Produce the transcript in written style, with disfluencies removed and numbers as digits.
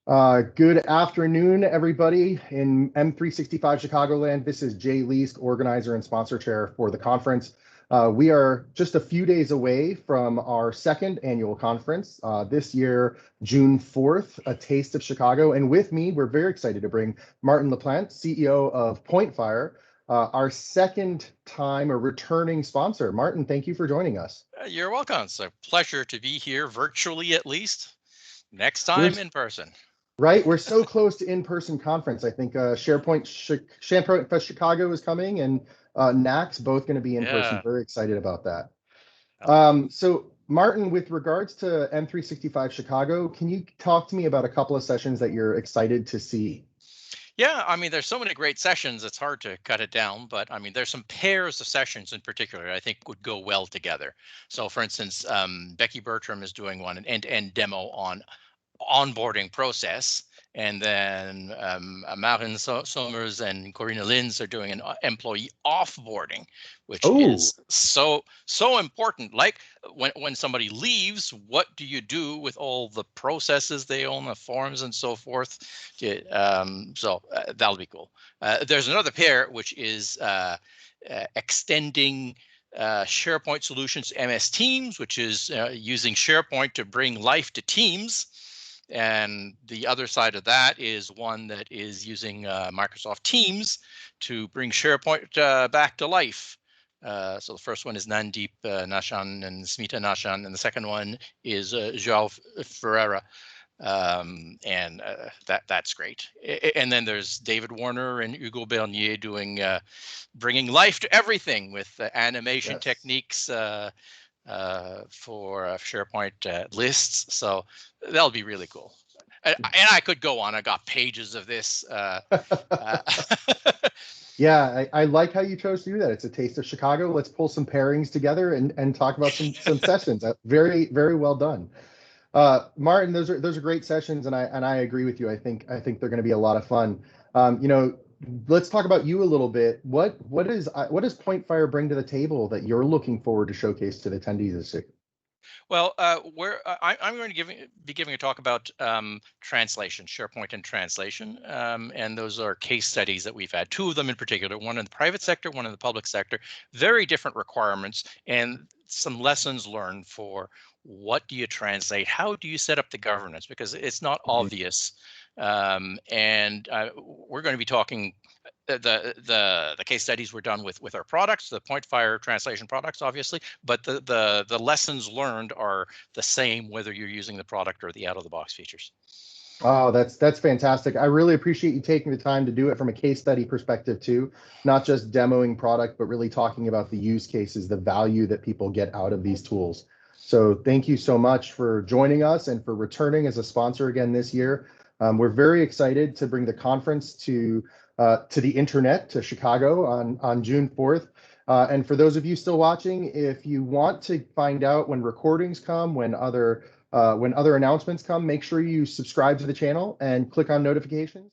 Good afternoon, everybody in M365 Chicagoland. This is Jay Leask, organizer and sponsor chair for the conference. We are just a few days away from our second annual conference, this year, June 4th, A Taste of Chicago. And with me, we're very excited to bring Martin Laplante, CEO of PointFire, our second time a returning sponsor. Martin, thank you for joining us. You're welcome. It's a pleasure to be here virtually, at least. Next We're time in person. Right, we're so close to in-person conference. I think SharePoint Fest Chicago is coming, and NAC's both going to be in person. Yeah. Very excited about that. So Martin, with regards to M365 Chicago, can you talk to me about a couple of sessions that you're excited to see? Yeah, I mean, there's so many great sessions, it's hard to cut it down, but I mean, there's some pairs of sessions in particular I think would go well together. So for instance, Becky Bertram is doing one, an end-to-end demo on onboarding process. And then Marin Somers and Corina Linz are doing an employee offboarding, which Oh, is so important. Like when somebody leaves, what do you do with all the processes they own, the forms and so forth? That'll be cool. There's another pair, which is extending SharePoint solutions to MS Teams, which is using SharePoint to bring life to Teams. And the other side of that is one that is using Microsoft Teams to bring SharePoint back to life. So the first one is Nandeep Nashan and Smita Nashan, and the second one is João Ferreira. That's great. And then there's David Warner and Hugo Bernier doing bringing life to everything with animation techniques for SharePoint lists. So that'll be really cool. And I could go on. I got pages of this. Yeah, I like how you chose to do that. It's a taste of Chicago. Let's pull some pairings together and talk about some sessions. Very, very well done. Martin, those are great sessions, and I agree with you. I think they're going to be a lot of fun. Let's talk about you a little bit. What does PointFire bring to the table that you're looking forward to showcase to the attendees this year? Well, I'm going to be giving a talk about translation, SharePoint and translation, and those are case studies that we've had. Two of them in particular, one in the private sector, one in the public sector. Very different requirements and some lessons learned for what do you translate, how do you set up the governance, because it's not obvious. And we're going to be talking. The case studies were done with our products, the PointFire translation products, obviously, but the lessons learned are the same whether you're using the product or the out-of-the-box features. Oh, that's fantastic. I really appreciate you taking the time to do it from a case study perspective too, not just demoing product, but really talking about the use cases, the value that people get out of these tools. So thank you so much for joining us and for returning as a sponsor again this year. We're very excited to bring the conference to the internet, to Chicago on June 4th. And for those of you still watching, if you want to find out when recordings come, when other announcements come, make sure you subscribe to the channel and click on notifications.